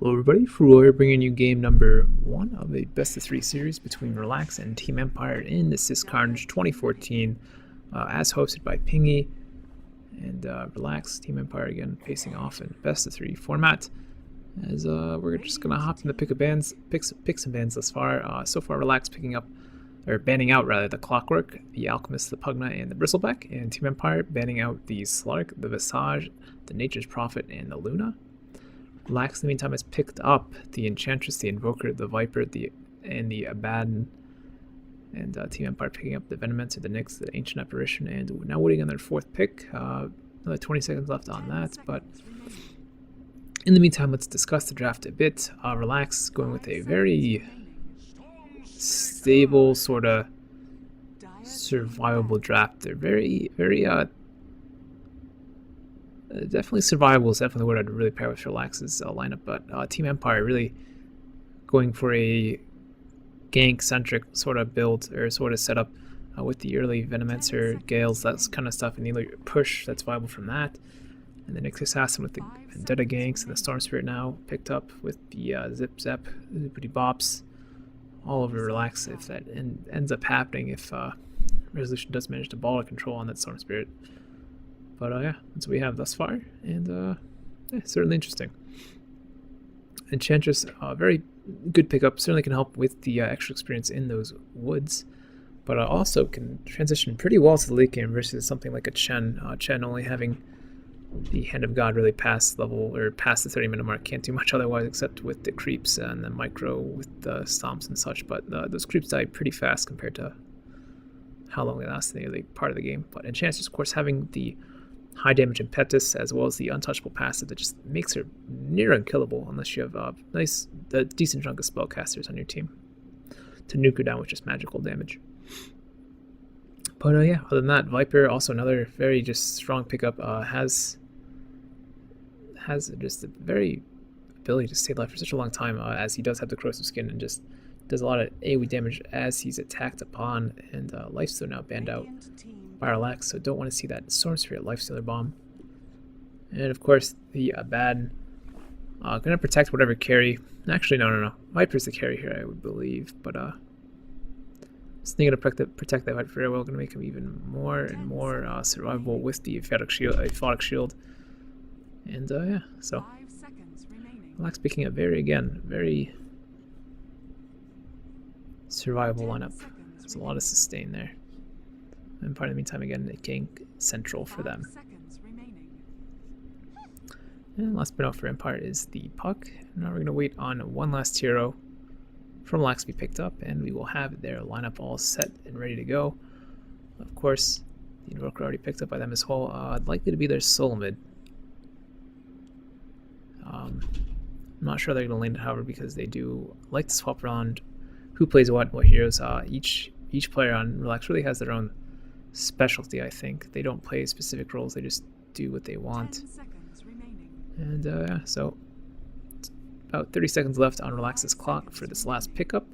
Hello everybody, Frouwo here bringing you game number 1 of a best of 3 series between Relax and Team Empire in the CIS Carnage 2014 as hosted by Pingeee and Relax, Team Empire again facing off in best of 3 format as we're just going to hop in the pick some bands thus far. So far Relax banning out the Clockwork, the Alchemist, the Pugna, and the Bristleback, and Team Empire banning out the Slark, the Visage, the Nature's Prophet, and the Luna. Relax, in the meantime, has picked up the Enchantress, the Invoker, the Viper, and the Abaddon, and Team Empire picking up the Venomancer, the Nyx, the Ancient Apparition, and now waiting on their 4th pick. Another 20 seconds left on that, but in the meantime, let's discuss the draft a bit. Relax going with a very stable, sort of survivable draft. They're very definitely survivable is definitely the word I'd really pair with Relax's lineup, but Team Empire really going for a gank-centric sort of build or sort of setup with the early Venomancer, Gales, that kind of stuff, and the push that's viable from that. And the Nyx Assassin with the Vendetta ganks and the Storm Spirit now picked up with the Zip Zap, Zippity Bops, all over Relax if that ends up happening, if Resolution does manage to ball a control on that Storm Spirit. But yeah, that's what we have thus far, and certainly interesting. Enchantress, very good pickup, certainly can help with the extra experience in those woods, but also can transition pretty well to the late game versus something like a Chen. Chen only having the Hand of God really past the 30-minute mark, can't do much otherwise except with the creeps and the micro with the stomps and such, but those creeps die pretty fast compared to how long they last in the early part of the game. But Enchantress, of course, having the high damage impetus as well as the untouchable passive that just makes her near unkillable unless you have a decent chunk of spellcasters on your team to nuke her down with just magical damage. But yeah, other than that, Viper, also another very just strong pickup, has just a very ability to stay alive for such a long time, as he does have the corrosive skin and just does a lot of AoE damage as he's attacked upon, and Lifesteal now banned out by Relax, so don't want to see that Storm Spirit Lifestealer bomb. And of course the Abaddon, gonna protect whatever carry. Actually, no. Viper's the carry here, I would believe, but just thinking to protect that Viper very well, gonna make him even more and more survivable with the Aphotic Shield. And yeah, so Relax picking a very survivable lineup. There's a lot of sustain there. And part of the meantime, again, a gank central for them. And last but not for Empire is the Puck. Now we're going to wait on one last hero from Relax to be picked up, and we will have their lineup all set and ready to go. Of course, the Invoker already picked up by them as well. Likely to be their solo mid. I'm not sure they're going to land it, however, because they do like to swap around who plays what heroes. Each player on Relax really has their own specialty, I think. They don't play specific roles, they just do what they want. And yeah, so about 30 seconds left on Relax's clock for this last pickup.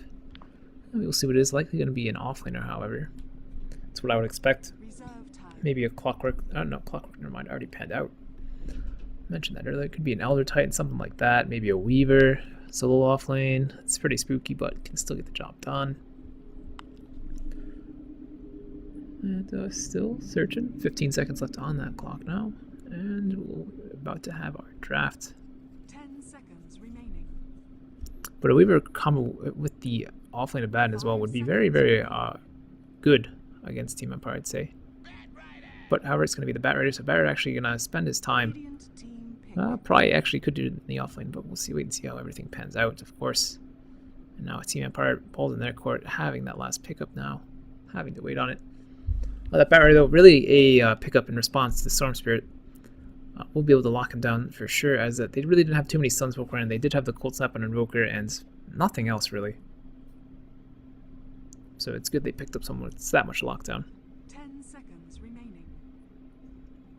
And we'll see what it is. Likely going to be an offlaner, however. That's what I would expect. Maybe a Clockwork. Oh no, Clockwork, never mind, already panned out. Mentioned that earlier. It could be an Elder Titan, something like that. Maybe a Weaver, solo offlane. It's pretty spooky, but can still get the job done. And still searching. 15 seconds left on that clock now, and we're about to have our draft. 10 seconds remaining. But a Weaver combo with the offlane Abaddon as well would be very good against Team Empire, I'd say. But however, it's going to be the Bat Rider, so Bat Rider actually going to spend his time. Probably actually could do it in the offlane, but we'll wait and see how everything pans out, of course. And now Team Empire pulled in their court, having that last pickup now, having to wait on it. That Bat Rider, though, really a pickup in response to the Storm Spirit. We'll be able to lock him down for sure, as that they really didn't have too many Sunspoke around. They did have the Cold Snap on Invoker and nothing else really. So it's good they picked up someone with that much lockdown. 10 seconds remaining.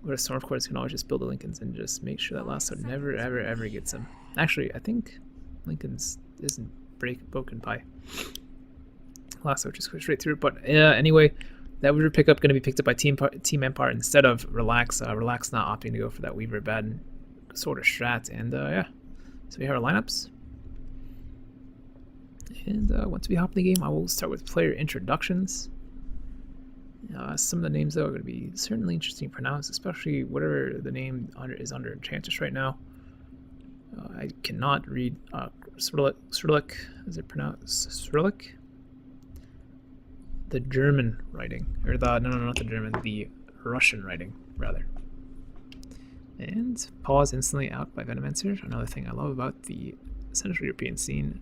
What a Storm, of course, can always just build the Lincolns and just make sure that last sword never ever gets him. Actually, I think Lincoln's isn't broken by last sword, just goes straight through. But anyway, that Weaver pickup going to be picked up by Team Empire instead of Relax. Relax not opting to go for that Weaver Abaddon sort of strat, and yeah, So we have our lineups. And once we hop in the game, I will start with player introductions. Some of the names, though, are going to be certainly interesting to pronounce, especially whatever the name is under Enchantress right now. I cannot read Cyrillic. Is it pronounced Cyrillic? The German writing, or the no, not the German, the Russian writing rather. And pause instantly out by Venomancer. Another thing I love about the Central European scene,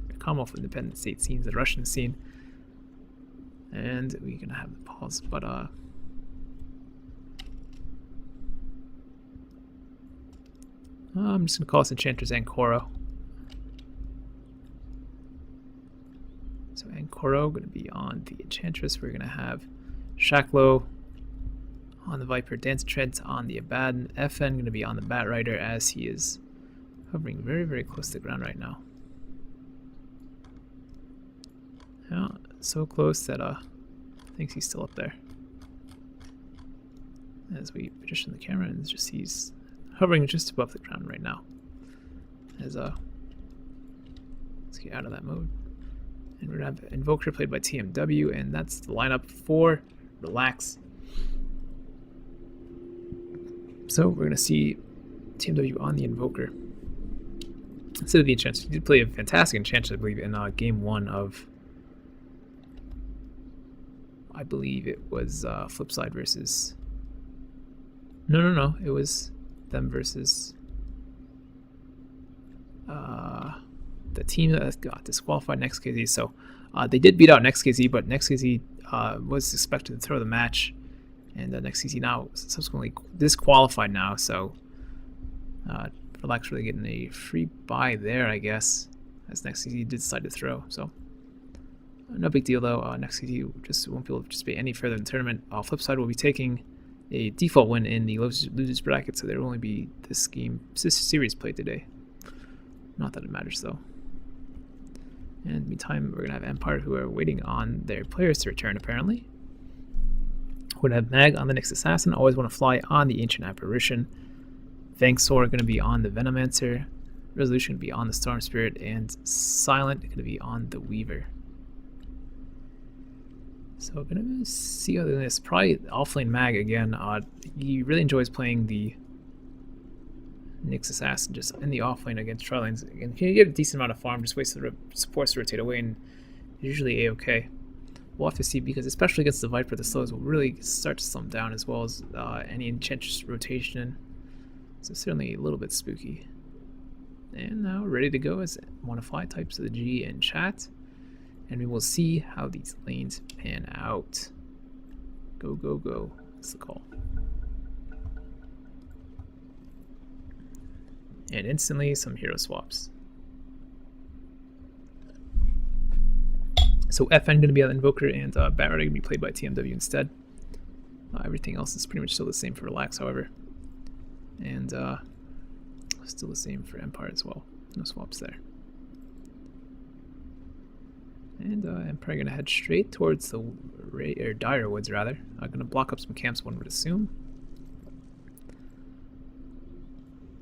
the Commonwealth independent state scenes, the Russian scene. And we're gonna have the pause, but I'm just gonna call this Enchantress Ankoro. So Ankoro gonna be on the Enchantress. We're gonna have Shaklo on the Viper, Dance Treads on the Abaddon, FN gonna be on the Bat Rider as he is hovering very, very close to the ground right now. Yeah, so close that thinks he's still up there. As we position the camera, and just he's hovering just above the ground right now. As let's get out of that mode. And we're gonna have Invoker played by TMW, and that's the lineup for Relax. So we're gonna see TMW on the Invoker instead of the Enchantress. He did play a fantastic Enchantress, I believe, in game 1 of, I believe it was Flipside versus. No. It was them versus the team that got disqualified, NextKZ. So they did beat out NextKZ, but NextKZ was expected to throw the match, and NextKZ now subsequently disqualified now. So Relax really getting a free buy there, I guess, as NextKZ did decide to throw. So no big deal though. NextKZ just won't be able to participate any further in the tournament. Flipside will be taking a default win in the losers bracket, so there will only be this series played today. Not that it matters though. And in the meantime, we're gonna have Empire, who are waiting on their players to return apparently. We're gonna have Mag on the Nyx Assassin, always want to fly on the Ancient Apparition. Vangsor gonna be on the Venomancer. Resolution gonna be on the Storm Spirit, and Silent gonna be on the Weaver. So we're gonna see other than this, probably offlane Mag again. He really enjoys playing the Nyx Assassin just in the offlane against Trilines. And can you get a decent amount of farm, just waits for the supports to rotate away, and usually a-okay. We'll have to see, because especially against the Viper, the slows will really start to slow down, as well as any Enchantress rotation. So certainly a little bit spooky. And now we're ready to go as want to fly types of the G in chat. And we will see how these lanes pan out. Go, go, go. That's the call. And instantly some hero swaps. So FN going to be on Invoker, and Bat Rider going to be played by TMW instead. Everything else is pretty much still the same for Relax, however. And still the same for Empire as well. No swaps there. And I'm probably going to head straight towards the Dire Woods, rather. I'm going to block up some camps, one would assume.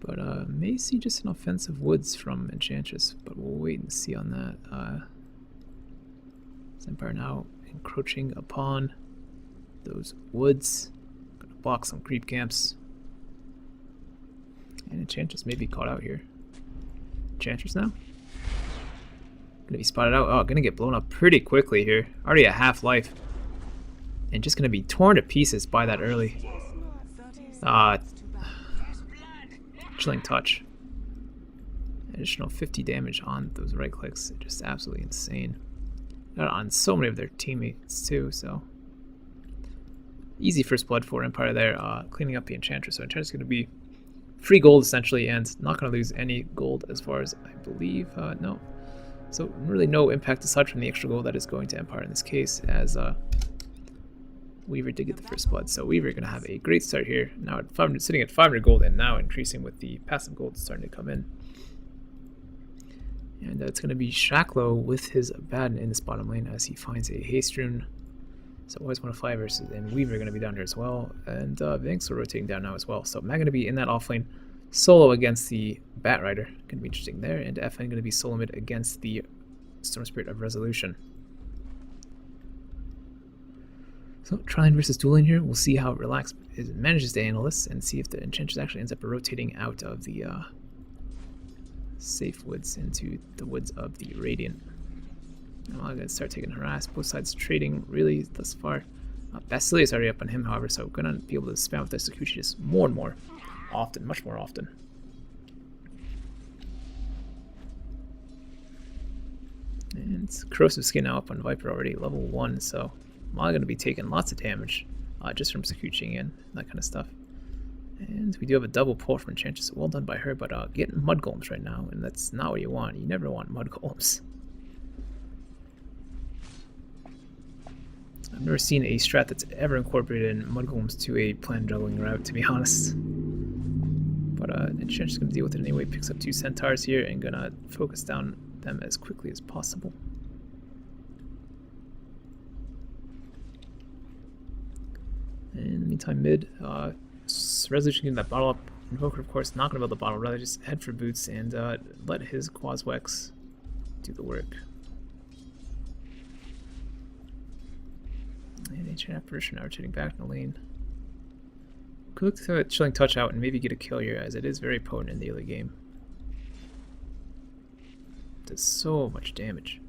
But may see just an offensive woods from Enchantress, but we'll wait and see on that. Empire now encroaching upon those woods. Going to block some creep camps. And Enchantress may be caught out here. Enchantress now? Gonna be spotted out. Oh, gonna get blown up pretty quickly here. Already at half life. And just gonna be torn to pieces by that early. Chilling touch. Additional 50 damage on those right clicks. Just absolutely insane. Got on so many of their teammates too, so. Easy first blood for Empire there, cleaning up the Enchantress. So Enchantress is gonna be free gold essentially, and not gonna lose any gold as far as I believe. No. So really no impact aside from the extra gold that is going to Empire in this case, as Weaver did get the first blood. So Weaver going to have a great start here. Now at 500, sitting at 500 gold, and now increasing with the passive gold starting to come in. And it's going to be Shaklo with his Abaddon in this bottom lane as he finds a haste rune. So always want to fly versus, and Weaver going to be down here as well. And Vanks are rotating down now as well. So Mag going to be in that off lane, solo against the Bat Rider. Going to be interesting there. And FN going to be solo mid against the Storm Spirit of Resolution. So Trying versus Dueling here. We'll see how Relax manages to handle this and see if the Enchantress actually ends up rotating out of the safe woods into the woods of the Radiant. Now I'm going to start taking harass. Both sides trading really thus far. Basilius already up on him, however, so we're going to be able to spam with execution just more and more often, much more often. And Corrosive Skin now up on Viper already, level 1, so I'm going to be taking lots of damage just from executing in, that kind of stuff. And we do have a double pull from Enchantress, well done by her, but getting Mud Golems right now, and that's not what you want. You never want Mud Golems. I've never seen a strat that's ever incorporated in Mud Golems to a planned juggling route, to be honest. But Enchantress is going to deal with it anyway, picks up 2 Centaurs here, and going to focus down them as quickly as possible. And in the meantime, mid, Resolution getting that bottle up. Invoker, of course, not going to build the bottle, rather just head for boots and let his Quaswex do the work. And Ancient Apparition now rotating back in the lane. Could look to throw a Chilling Touch out and maybe get a kill here, as it is very potent in the early game. Does so much damage.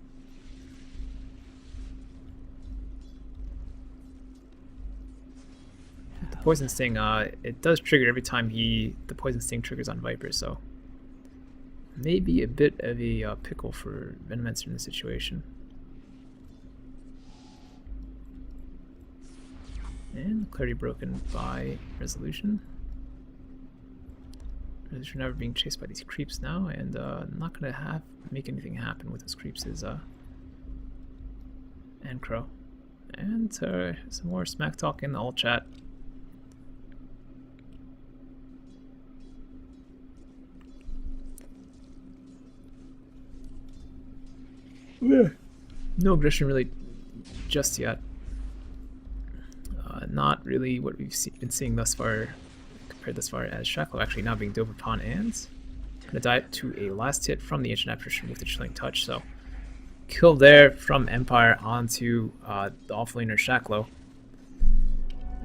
The Poison Sting, it does trigger every time the Poison Sting triggers on Viper, so maybe a bit of a pickle for Venomancer in this situation. And Clarity broken by Resolution. Resolution never being chased by these creeps now, and not going to make anything happen with those creeps is Crow. And some more smack talk in the alt chat. No aggression really just yet. Not really what we've been seeing thus far, compared thus far, as Shackle actually now being dove upon and gonna die to a last hit from the Ancient Apparition with the Chilling Touch. So kill there from Empire onto the offlaner Shacklo.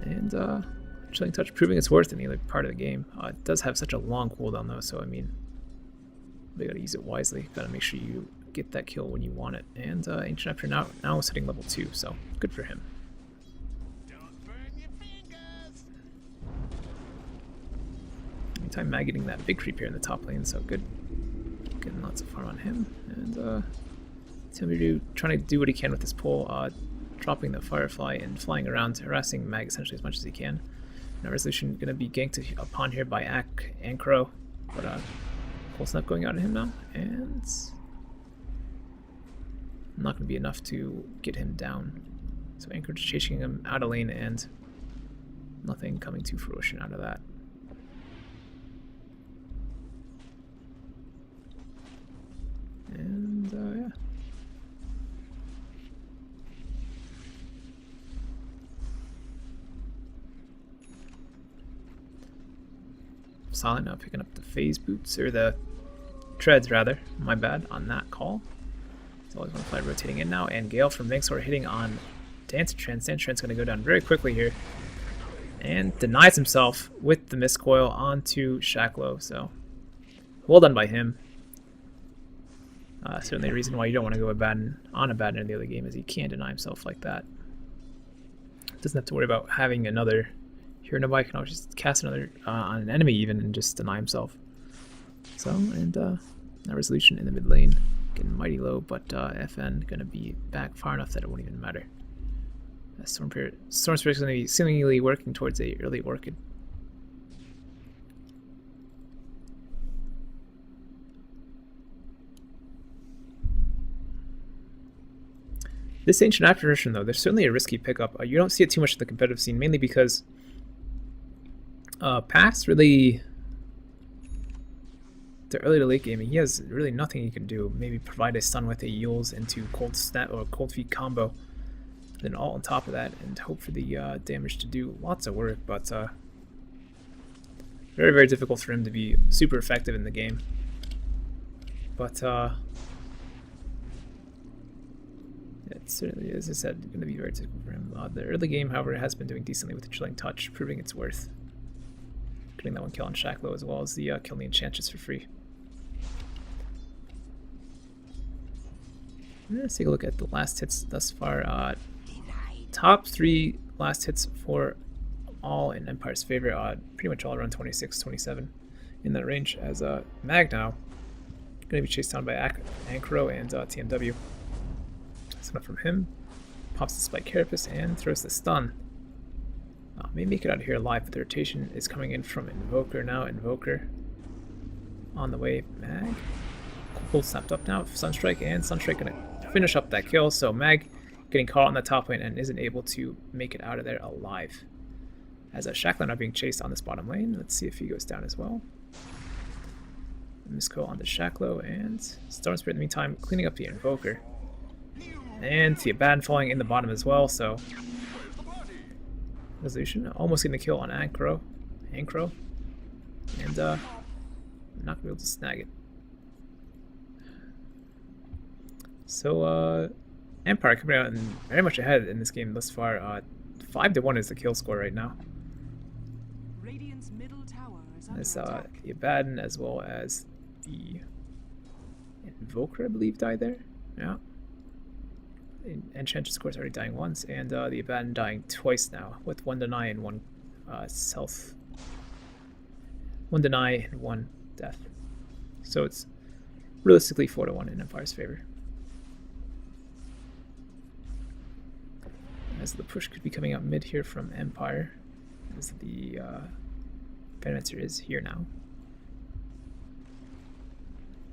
And Chilling Touch proving its worth in the other part of the game. It does have such a long cooldown though, so I mean, they gotta use it wisely. Gotta make sure you get that kill when you want it. And Ancient Apparition now sitting level 2, so good for him. Meantime, Mag getting that big creep here in the top lane, so good. Getting lots of farm on him. And Timberdew trying to do what he can with this pull, dropping the Firefly and flying around, harassing Mag essentially as much as he can. Now Resolution going to be ganked upon here by Ak and Crow, but Pulse Snap going out on him now, and not going to be enough to get him down. So Anchorage chasing him out of lane, and nothing coming to fruition out of that. And yeah. Silent now picking up the phase boots, or the treads rather, my bad, on that call. He's always going to fly rotating in now, and Gale from Venusaur hitting on Dancer Trance. Dancer Trance going to go down very quickly here, and denies himself with the Mistcoil onto Shacklo, so well done by him. Certainly a reason why you don't want to go on a Abaddon in the other game is he can't deny himself like that. Doesn't have to worry about having another hero nearby. He can always just cast another on an enemy even and just deny himself. So, and now Resolution in the mid lane, getting mighty low, but FN going to be back far enough that it won't even matter. Storm Spirit is going to be seemingly working towards a early Orchid. This Ancient Apparition, though, there's certainly a risky pickup. You don't see it too much in the competitive scene, mainly because past really the early to late game, he has really nothing he can do. Maybe provide a stun with a Yules into Cold Snap or Cold Feet combo, then all on top of that, and hope for the damage to do lots of work. But Very, very difficult for him to be super effective in the game. But it certainly is, as I said, going to be very difficult for him. The early game, however, has been doing decently with the Chilling Touch, proving its worth. Getting that one kill on Shacklow, as well as the kill the Enchantress for free. Let's take a look at the last hits thus far. Top 3 last hits for all in Empire's favor. Pretty much all around 26, 27 in that range. As Mag now going to be chased down by Ankro and TMW. Stun up from him. Pops the Spike Carapace and throws the stun. May make it out of here alive, but the rotation is coming in from Invoker now. Invoker on the way. Mag. Cold snapped up now. Sunstrike, and Sunstrike going to finish up that kill. So Mag getting caught on the top lane and isn't able to make it out of there alive. As Shacklow now being chased on this bottom lane. Let's see if he goes down as well. Misco on the Shacklow, and Storm Spirit in the meantime cleaning up the Invoker. And the Abaddon falling in the bottom as well, so Resolution almost getting the kill on Ankro. And not gonna be able to snag it. So Empire coming out and very much ahead in this game thus far. 5-1 is the kill score right now. Radiant's middle tower is under As attack. the Abaddon as well as the Invoker, I believe, died there. Yeah. Enchantress, of course, already dying once, and the Abaddon dying twice now, with 1 deny and 1 self. 1 deny and 1 death. So it's realistically 4-1 in Empire's favor. As the push could be coming out mid here from Empire, as the Venomenter is here now.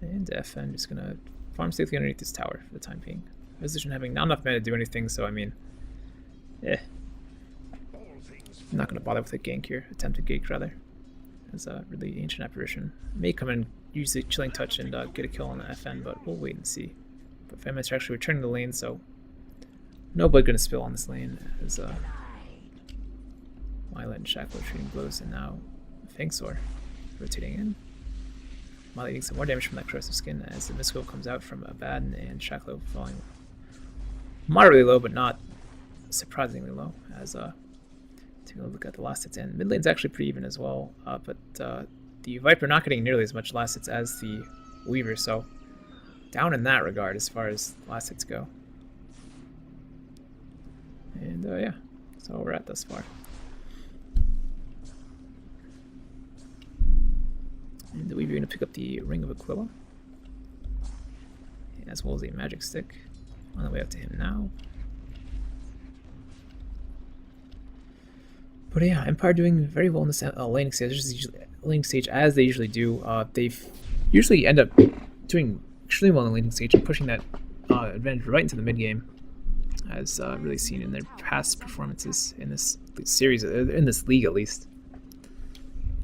And FN is going to farm safely underneath this tower for the time being. Resolution having not enough mana to do anything, so I mean, I'm not going to bother with a gank here, attempted gank rather. As a really ancient apparition. May come in, use the Chilling Touch and get a kill on the FN, but we'll wait and see. But Venomenter actually returning the lane, so no blood going to spill on this lane as Mylet and Shacklow trading blows, and now Fangsor rotating in. Mylet getting some more damage from that corrosive skin as the Misco comes out from Abaddon, and Shacklow falling moderately low, but not surprisingly low. As taking a look at the last hits, and mid lane's actually pretty even as well, but the Viper not getting nearly as much last hits as the Weaver, so down in that regard as far as last hits go. And yeah, that's all we're at thus far. And the Weaver going to pick up the Ring of Aquila, as well as a Magic Stick on the way up to him now. But yeah, Empire doing very well in this laning stage, as they usually do. They usually end up doing extremely well in the laning stage and pushing that advantage right into the mid game, as really seen in their past performances in this series, in this league at least.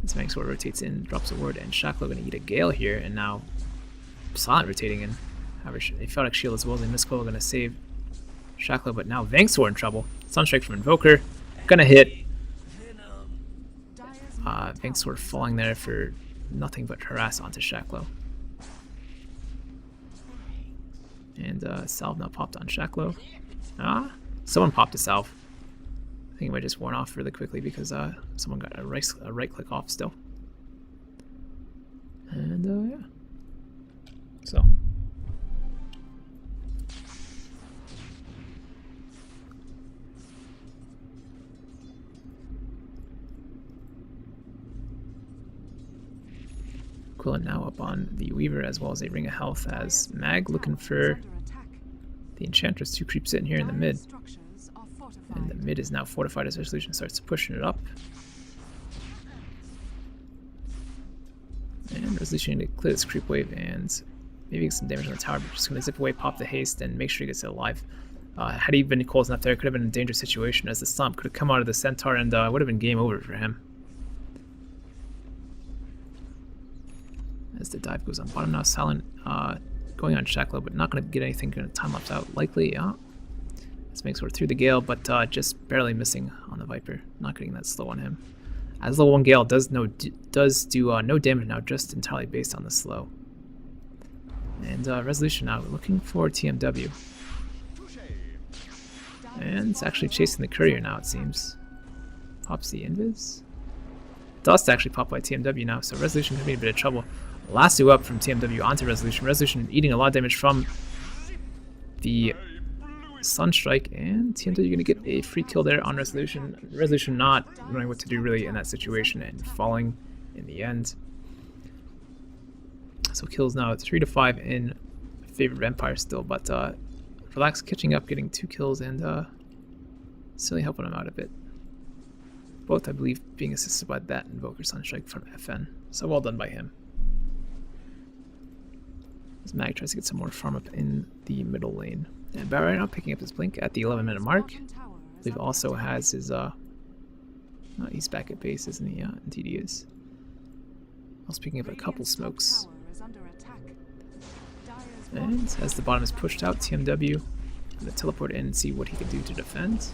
As Mangsword rotates in, drops a ward, and Shacklow going to eat a Gale here, and now Silent rotating in. However, they felt like shield as well. And Misco going to save Shacklow, but now Vangsword in trouble. Sunstrike from Invoker, going to hit. Vangsword falling there for nothing but harass onto Shacklow. And Salve now popped on Shacklow. Someone popped a Salve. I think it might just worn off really quickly because someone got a right click off still. And yeah. So. Aquila now up on the Weaver as well as a Ring of Health, as Mag looking for the Enchantress to creeps in here in the mid. And the mid is now fortified as Resolution starts pushing it up. And Resolution going to clear this creep wave and maybe get some damage on the tower, but just going to zip away, pop the haste, and make sure he gets it alive. Had he been close enough there, it could have been a dangerous situation, as the Stomp could have come out of the Centaur and would have been game over for him. As the dive goes on bottom now, Silent going on Shacklow, but not going to get anything, going to time lapse out likely. This makes her through the Gale, but just barely missing on the Viper, not getting that slow on him. As level 1 Gale does do no damage now, just entirely based on the slow. And Resolution now looking for TMW. And it's actually chasing the courier now, it seems. Pops the invis. Dust actually popped by TMW now, so Resolution could be in a bit of trouble. Lasso up from TMW onto Resolution. Resolution eating a lot of damage from the Sunstrike, and TMW going to get a free kill there on Resolution. Resolution not knowing what to do really in that situation and falling in the end. So kills now at 3-5 in favor of Empire still, but Relax catching up, getting 2 kills, and silly helping him out a bit. Both, I believe, being assisted by that Invoker Sunstrike from FN. So well done by him. As Mag tries to get some more farm up in the middle lane. And Barry right now picking up his blink at the 11-minute mark. I believe also has his he's back at base, isn't he? Yeah, indeed he is. Also picking up a couple smokes. And as the bottom is pushed out, TMW gonna teleport in and see what he can do to defend.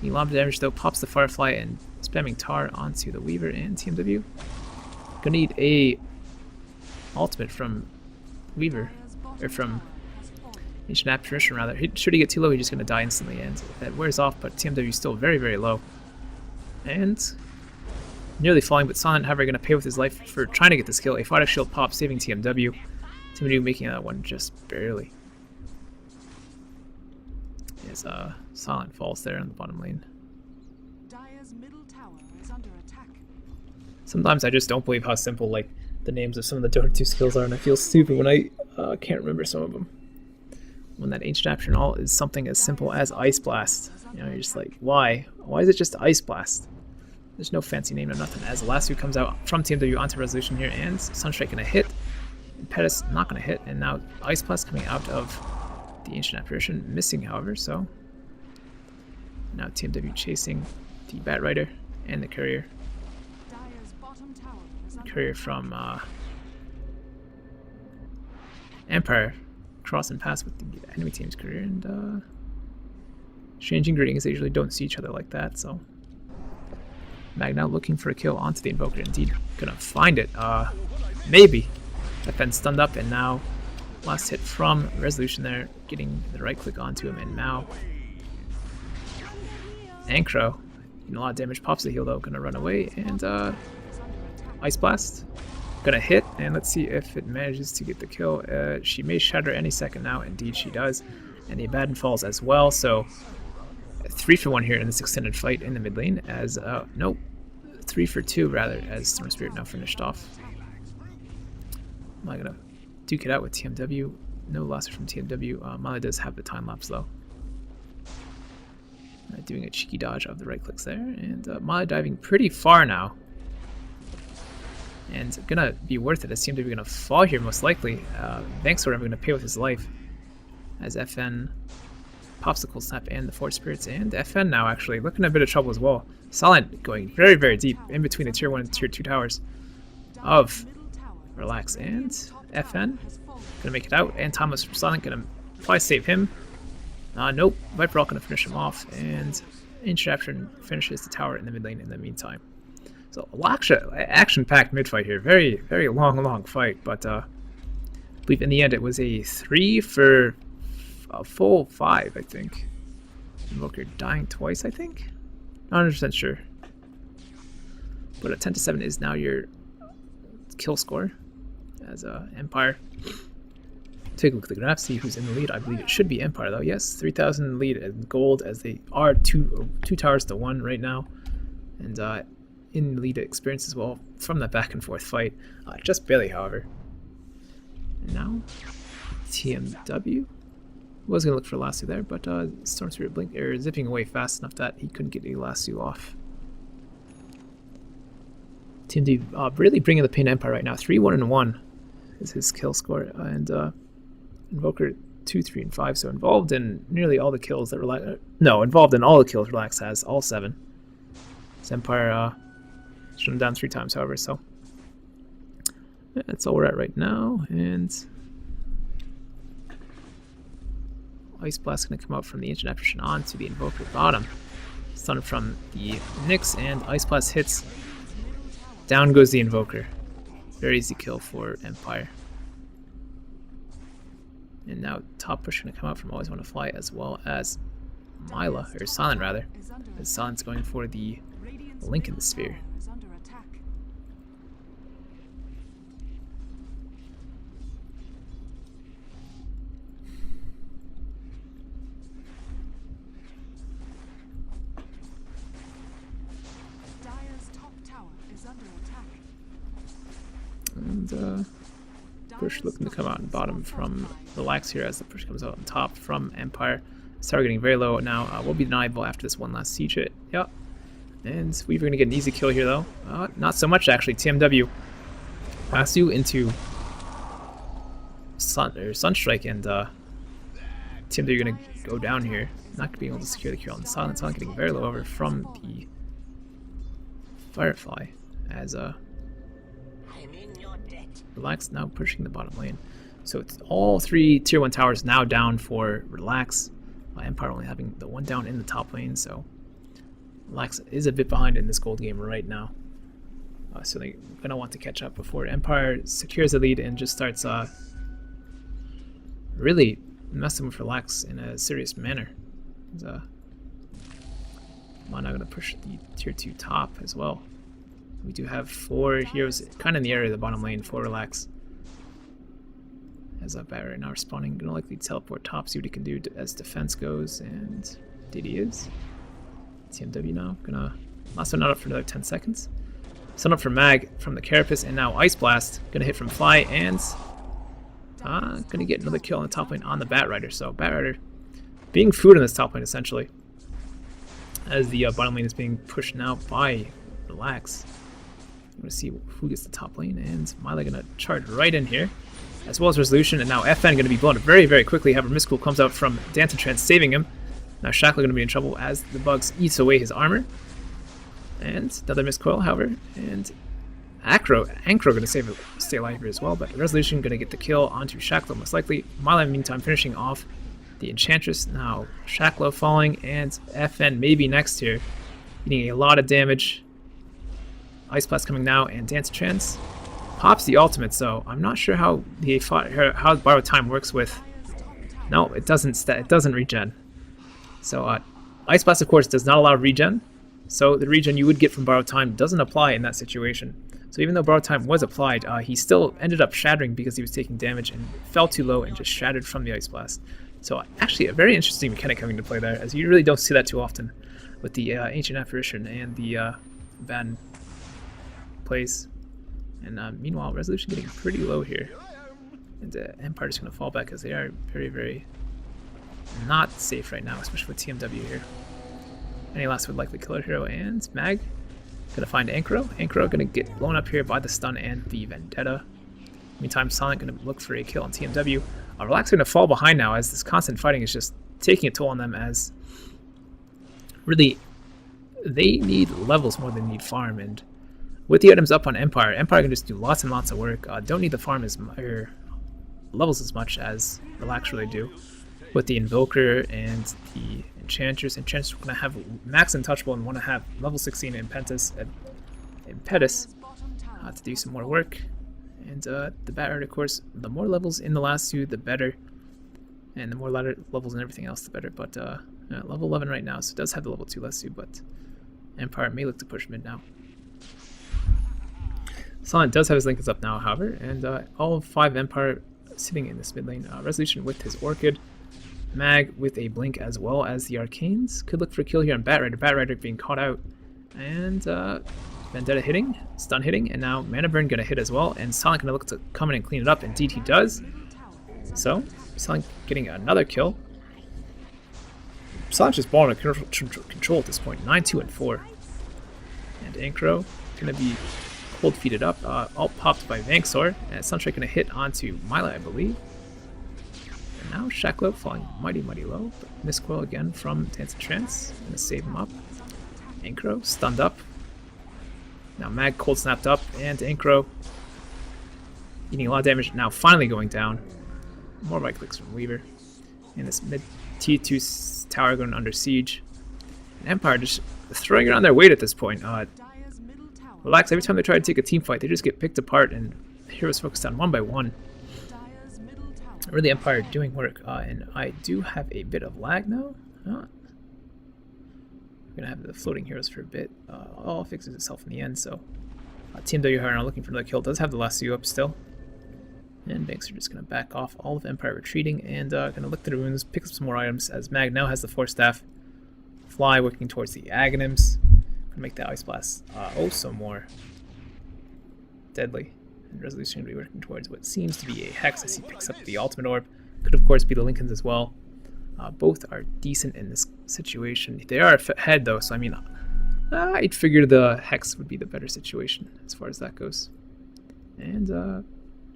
He lob damage though, pops the Firefly and spamming Tar onto the Weaver and TMW. Gonna need a ultimate from Weaver, or from Ancient Apparition rather. Should he get too low, he's just gonna die instantly, and that wears off, but TMW is still very, very low. And nearly falling, but Silent However gonna pay with his life for trying to get this kill. A Fire Shield pop, saving TMW. TMW making that one just barely. As Silent falls there in the bottom lane. Dire's middle tower is under attack. Sometimes I just don't believe how simple like the names of some of the Dota 2 skills are, and I feel stupid when I can't remember some of them. When that Ancient Action all is something as simple as Ice Blast. You know, you're just like, why? Why is it just Ice Blast? There's no fancy name or nothing. As the last two comes out from TMW onto Resolution here, and Sunstrike gonna hit. Pettis not gonna hit, and now Ice Blast coming out of the Ancient Apparition, missing however, so now TMW chasing the Bat Rider and the Courier. Courier from Empire crossing paths with the enemy team's Courier, and exchanging greetings. They usually don't see each other like that, so Mag now looking for a kill onto the Invoker. Indeed, gonna find it. Maybe. FN stunned up, and now last hit from Resolution there, getting the right click onto him, and now Ankro, a lot of damage, pops the heal though, gonna run away, and Ice Blast, gonna hit, and let's see if it manages to get the kill. She may shatter any second now, indeed she does, and the Abaddon falls as well, so 3 for 1 here in this extended fight in the mid lane, as, nope, 3 for 2 rather, as Storm Spirit now finished off. I'm gonna duke it out with TMW. No losses from TMW. Mali does have the time lapse though. Doing a cheeky dodge of the right clicks there, and Mali diving pretty far now. And gonna be worth it as TMW gonna fall here most likely. Thanks for gonna pay with his life. As FN pops the Cold Snap and the Forge Spirits, and FN now actually looking in a bit of trouble as well. Silent going very, very deep in between the tier 1 and tier 2 towers of Relax, and FN gonna make it out, and Thomas from Silent gonna probably save him. Nope, Viper Rock gonna finish him off, and Ancient Action finishes the tower in the mid lane in the meantime. So action-packed mid-fight here, very, very long fight, but I believe in the end it was a 3 for a full 5, I think. Invoker dying twice, I think? Not 100% sure. But a 10-7 is now your kill score as Empire. Take a look at the graph, see who's in the lead. I believe it should be Empire though. Yes, 3,000 lead in gold, as they are two towers to 1 right now, and in lead experience as well from that back and forth fight. Just barely, however. And now TMW was gonna look for Lasso there, but Storm Spirit blink zipping away fast enough that he couldn't get a Lasso off. TMD really bringing the pain to Empire right now. 3-1-1 is his kill score, and Invoker 2, 3, and 5. So involved in nearly all the kills that involved in all the kills Relax has, all 7. His Empire shut him down 3 times, however. So yeah, that's all we're at right now, and Ice Blast gonna come out from the Ancient Apparition onto the Invoker bottom. Stun from the Nyx, and Ice Blast hits. Down goes the Invoker. Very easy kill for Empire. And now top push gonna come out from Always Wanna Fly, as well as Myla, or Silent rather. As Silent's going for the Link in the Sphere. And push looking to come out on bottom from Relax here, as the push comes out on top from Empire. It's targeting very low now. Will be deniable after this one last siege hit. Yep. And Weaver gonna get an easy kill here though. Not so much actually. TMW pass you into Sunstrike, and TMW gonna go down here. Not gonna be able to secure the kill on Silent. Silent getting very low over from the Firefly, as Relax now pushing the bottom lane. So it's all 3 tier 1 towers now down for Relax. Empire only having the one down in the top lane, so Relax is a bit behind in this gold game right now. So they're going to want to catch up before Empire secures the lead and just starts really messing with Relax in a serious manner. I'm now going to push the tier 2 top as well. We do have 4 heroes kind of in the area of the bottom lane for Relax. As that bat right now respawning, gonna likely teleport top, see what he can do as defense goes, and indeed he is. TMW now, gonna last one not up for another 10 seconds. Stun up for Mag from the Carapace, and now Ice Blast, gonna hit from Fly, and gonna get another kill on the top lane on the Bat Rider. So Bat Rider being food in this top lane essentially, as the bottom lane is being pushed now by Relax. I'm gonna see who gets the top lane, and Myla gonna charge right in here, as well as Resolution, and now FN going to be blown up very, very quickly. However, Mystical comes out from Dance and Trance, saving him. Now Shackle going to be in trouble as the bugs eats away his armor. And another Miscoil, however, and Ankro going to stay alive here as well, but Resolution going to get the kill onto Shackle most likely. Myla, meantime, finishing off the Enchantress. Now Shackle falling, and FN maybe next here, eating a lot of damage. Ice Blast coming now, and Dance and Trance pops the ultimate, so I'm not sure how borrowed time works with. No, it doesn't regen. So Ice Blast, of course, does not allow regen. So the regen you would get from borrowed time doesn't apply in that situation. So even though borrowed time was applied, he still ended up shattering because he was taking damage and fell too low and just shattered from the Ice Blast. So actually a very interesting mechanic coming into play there, as you really don't see that too often with the Ancient Apparition and the Ban plays. And meanwhile, Resolution getting pretty low here. And Empire is going to fall back, as they are very, very not safe right now, especially with TMW here. Any last would likely kill our hero, and Mag going to find Ankro. Ankro going to get blown up here by the stun and the Vendetta. Meantime, Silent going to look for a kill on TMW. Relax going to fall behind now, as this constant fighting is just taking a toll on them, as really they need levels more than they need farm. And with the items up on Empire, Empire can just do lots and lots of work. Don't need the farm or levels as much as Relax really do. With the Invoker and the Enchantress, Enchantress are going to have max untouchable and want to have level 16 Impetus to do some more work. And the Bat Rider, of course, the more levels in the last two, the better. And the more levels and everything else, the better. But level 11 right now, so it does have the level 2 last two, but Empire may look to push mid now. Silent does have his Linkers up now, however, and all 5 Empire sitting in this mid lane. Resolution with his Orchid, Mag with a Blink, as well as the Arcanes. Could look for a kill here on Bat Rider. Bat Rider being caught out, and Vendetta hitting, stun hitting, and now Mana Burn going to hit as well, and Silent going to look to come in and clean it up. Indeed he does. So Silent getting another kill. Silent just balling under control at this point, 9-2 and 4. And Ankro going to be cold feeded up, all popped by Vanxor, and Sunstrike going to hit onto Myla, I believe. And now Shacklo falling mighty, mighty low, but Miscoil again from Dance and Trance, going to save him up. Ankro stunned up. Now Mag cold snapped up, and Ankro eating a lot of damage, now finally going down. More right clicks from Weaver. And this mid T2 tower going under siege. And Empire just throwing around their weight at this point. Dire's middle tower. Relax, every time they try to take a team fight, they just get picked apart, and Heroes focused on one by one. Dire's middle tower. Really, Empire doing work, and I do have a bit of lag now. We're gonna have the floating heroes for a bit. All fixes itself in the end, so TMW are now looking for another kill. Does have the last U up still. And Banks are just going to back off, all of Empire retreating, and going to look through the runes, pick up some more items, as Mag now has the Force Staff. Fly working towards the Aghanims. Going to make the Ice Blast so more deadly. And Resolution going to be working towards what seems to be a Hex as he picks up the Ultimate Orb. Could of course be the Lincolns as well. Both are decent in this situation. They are ahead though, so I mean, I'd figure the Hex would be the better situation as far as that goes. And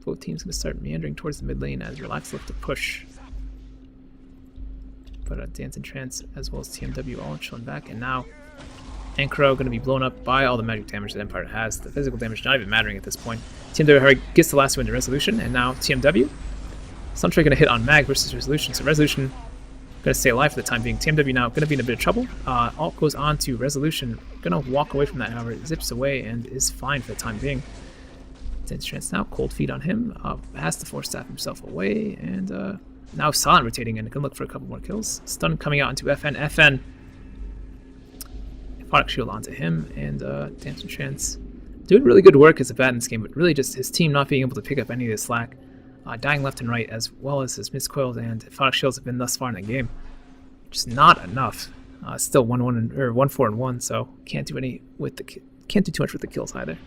both teams going to start meandering towards the mid lane as Relax look to push. But Dance and Trance as well as TMW all chilling back. And now Ankro going to be blown up by all the magic damage that Empire has. The physical damage not even mattering at this point. TMW gets the last win to Resolution, and now TMW. Suntrey going to hit on Mag versus Resolution. So Resolution going to stay alive for the time being. TMW now going to be in a bit of trouble. Alt goes on to Resolution. Going to walk away from that, however, zips away and is fine for the time being. Dance Trance now, cold feet on him, has to Force Staff himself away, and now Silent rotating in, can look for a couple more kills. Stun coming out into FN. FN, Product Shield onto him, and Dance Trance doing really good work as a bat in this game, but really just his team not being able to pick up any of the slack, dying left and right, as well as his miscoils and Product Shields have been thus far in the game. Just not enough. Still 1-1 or 1-4-1, so can't do too much with the kills either.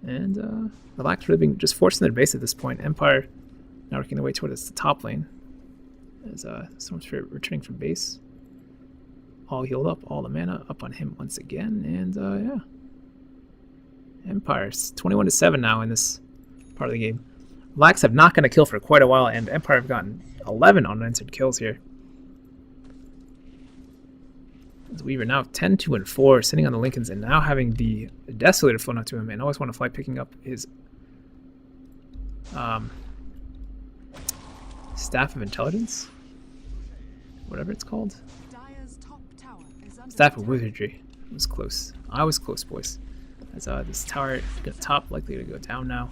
And Relax really being just forcing their base at this point. Empire now working their way towards the top lane. As Storm Spirit returning from base. All healed up, all the mana up on him once again. And yeah. Empire's 21-7 now in this part of the game. Relax have not gotten a kill for quite a while, and Empire have gotten 11 unanswered kills here. Weaver now 10-2-4, sitting on the Lincolns, and now having the Desolator flown out to him, and always want to fly, picking up his Staff of Intelligence, whatever it's called. Dire's top tower is under Staff of attack. Wizardry. It was close. I was close, boys. As this tower top likely to go down now.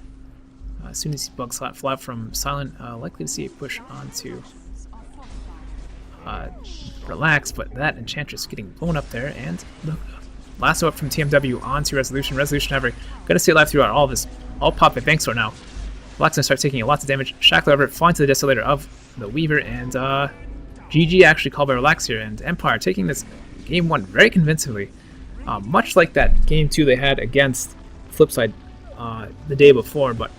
As soon as he bugs fly from Silent, likely to see a push onto Relax, but that Enchantress getting blown up there, and look, lasso up from TMW onto Resolution. Resolution ever gonna stay alive throughout all of this. All pop at Banksword now. Relax gonna start taking lots of damage. Shackler ever flying to the Desolator of the Weaver, and GG actually called by Relax here, and Empire taking this game 1 very convincingly. Much like that game 2 they had against Flipside the day before, but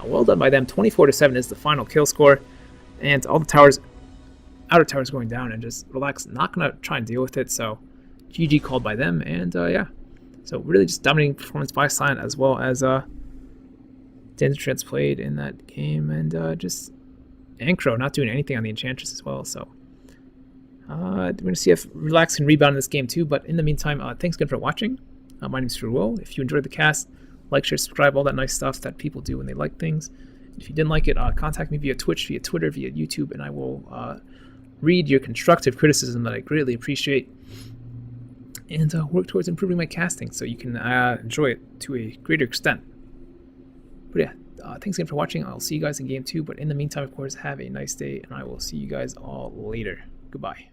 well done by them. 24-7 is the final kill score, and all the towers, outer towers going down, and just Relax not gonna try and deal with it. So GG called by them, and yeah, so really just dominating performance by Silent, as well as Dance Trance played in that game, and just Ankro not doing anything on the Enchantress as well. So we're gonna see if Relax can rebound in this game too, but in the meantime, thanks again for watching. My name is Frouwo. If you enjoyed the cast, like, share, subscribe, all that nice stuff that people do when they like things. If you didn't like it, contact me via Twitch, via Twitter, via YouTube, and I will read your constructive criticism that I greatly appreciate, and work towards improving my casting so you can enjoy it to a greater extent. But yeah, thanks again for watching. I'll see you guys in game 2, but in the meantime, of course, have a nice day, and I will see you guys all later. Goodbye.